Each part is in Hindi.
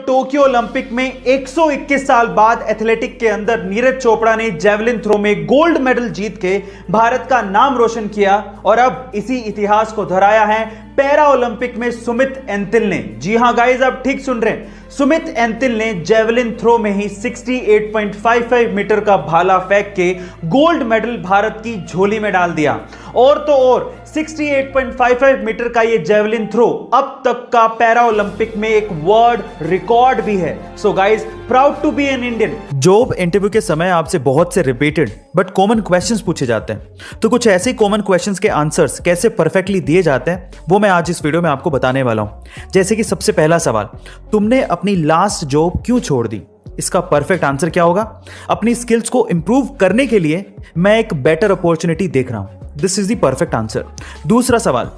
टोक्यो ओलंपिक में 121 साल बाद एथलेटिक के अंदर नीरज चोपड़ा ने जेवलिन थ्रो में गोल्ड मेडल जीत के भारत का नाम रोशन किया और अब इसी इतिहास को दोहराया है पैरा ओलंपिक में सुमित एंतिल ने। जी हां गाइस, आप ठीक सुन रहे हैं, सुमित एंतिल ने जेवलिन थ्रो में ही 68.55 मीटर का भाला फेंक के गोल्ड मेडल भारत की झोली में डाल दिया। और तो और 68.55 मीटर का ये जेवलिन थ्रो अब तक का पैरा ओलंपिक में एक वर्ल्ड रिकॉर्ड भी है। So guys, proud to be an Indian. Job interview के समय आपसे बहुत से रिपीटेड बट कॉमन क्वेश्चंस पूछे जाते हैं, तो कुछ ऐसे कॉमन क्वेश्चंस के आंसर्स कैसे परफेक्टली दिए जाते हैं वो मैं आज इस वीडियो में आपको बताने वाला हूं। जैसे कि सबसे पहला सवाल, तुमने अपनी लास्ट जॉब क्यों छोड़ दी? इसका परफेक्ट आंसर क्या होगा? अपनी स्किल्स को इंप्रूव करने के लिए मैं एक बेटर अपॉर्चुनिटी देख रहा हूं। This is the perfect answer. दूसरा सवाल,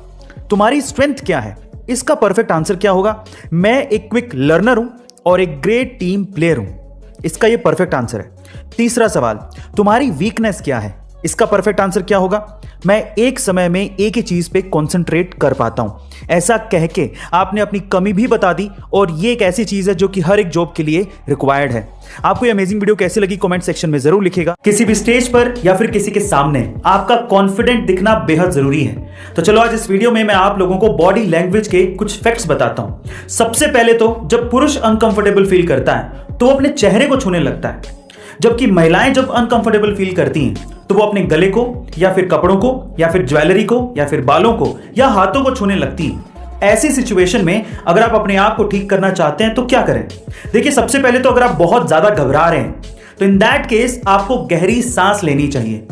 तुम्हारी स्ट्रेंथ क्या है? इसका परफेक्ट आंसर क्या होगा? मैं एक क्विक लर्नर हूं और एक ग्रेट टीम प्लेयर हूं। इसका यह परफेक्ट आंसर है। तीसरा सवाल, तुम्हारी वीकनेस क्या है? इसका परफेक्ट आंसर क्या होगा? मैं एक समय में एक ही चीज पे कंसंट्रेट कर पाता हूं। ऐसा कह के आपने अपनी कमी भी बता दी और ये एक ऐसी चीज है जो कि हर एक जॉब के लिए रिक्वायर्ड है। आपको ये अमेजिंग वीडियो कैसी लगी कमेंट सेक्शन में जरूर लिखिएगा। किसी भी स्टेज पर या फिर किसी के सामने आपका कॉन्फिडेंट दिखना बेहद जरूरी है। तो चलो आज इस वीडियो में मैं आप लोगों को बॉडी लैंग्वेज के कुछ फैक्ट्स बताता हूं। सबसे पहले तो जब पुरुष अनकंफर्टेबल फील करता है तो वो अपने चेहरे को छूने लगता है, जबकि महिलाएं जब अनकंफर्टेबल फील करती हैं तो वो अपने गले को या फिर कपड़ों को या फिर ज्वेलरी को या फिर बालों को या हाथों को छूने लगती हैं। ऐसी सिचुएशन में अगर आप अपने आप को ठीक करना चाहते हैं तो क्या करें? देखिए, सबसे पहले तो अगर आप बहुत ज्यादा घबरा रहे हैं तो इन दैट केस आपको गहरी सांस लेनी चाहिए।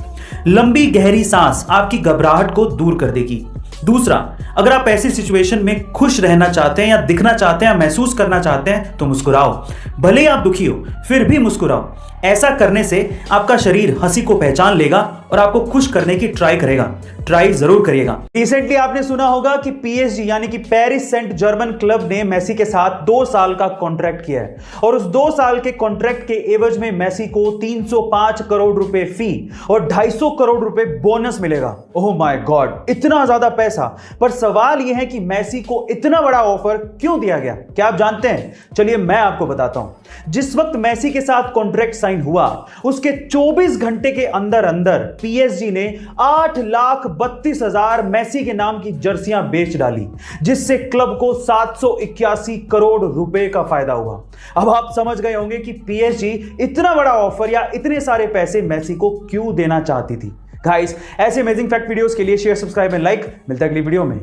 लंबी गहरी सांस आपकी घबराहट को दूर कर देगी। दूसरा, अगर आप ऐसी सिचुएशन में खुश रहना चाहते हैं या दिखना चाहते हैं या महसूस करना चाहते हैं तो मुस्कुराओ। भले ही आप दुखी हो फिर भी मुस्कुराओ। ऐसा करने से आपका शरीर हंसी को पहचान लेगा और आपको खुश करने की ट्राई करेगा। ट्राई जरूर करिएगा। रिसेंटली आपने सुना होगा कि पीएसजी यानी कि पेरिस सेंट जर्मन क्लब ने मेसी के साथ 2 साल का कॉन्ट्रैक्ट किया है और उस 2 साल के कॉन्ट्रैक्ट के एवज में मेसी को 305 करोड़ रुपए फी और 250 करोड़ रुपए बोनस मिलेगा। ओह माय गॉड, इतना ज्यादा पैसा। पर सवाल यह है कि मेसी को इतना बड़ा ऑफर क्यों दिया गया? क्या आप जानते हैं? चलिए मैं आपको बताता हूं। जिस वक्त मेसी के साथ कॉन्ट्रैक्ट साइन हुआ उसके 24 घंटे के अंदर अंदर पीएसजी ने 8,32,000 मेसी के नाम की जर्सियां बेच डाली, जिससे क्लब को 781 करोड़ रुपए का फायदा हुआ। अब आप समझ गए होंगे कि पीएसजी इतना बड़ा ऑफर या इतने सारे पैसे मेसी को क्यों देना चाहती थी। गाइस, ऐसे अमेजिंग फैक्ट वीडियोस के लिए शेयर, सब्सक्राइब एंड लाइक। मिलता है अगली वीडियो में।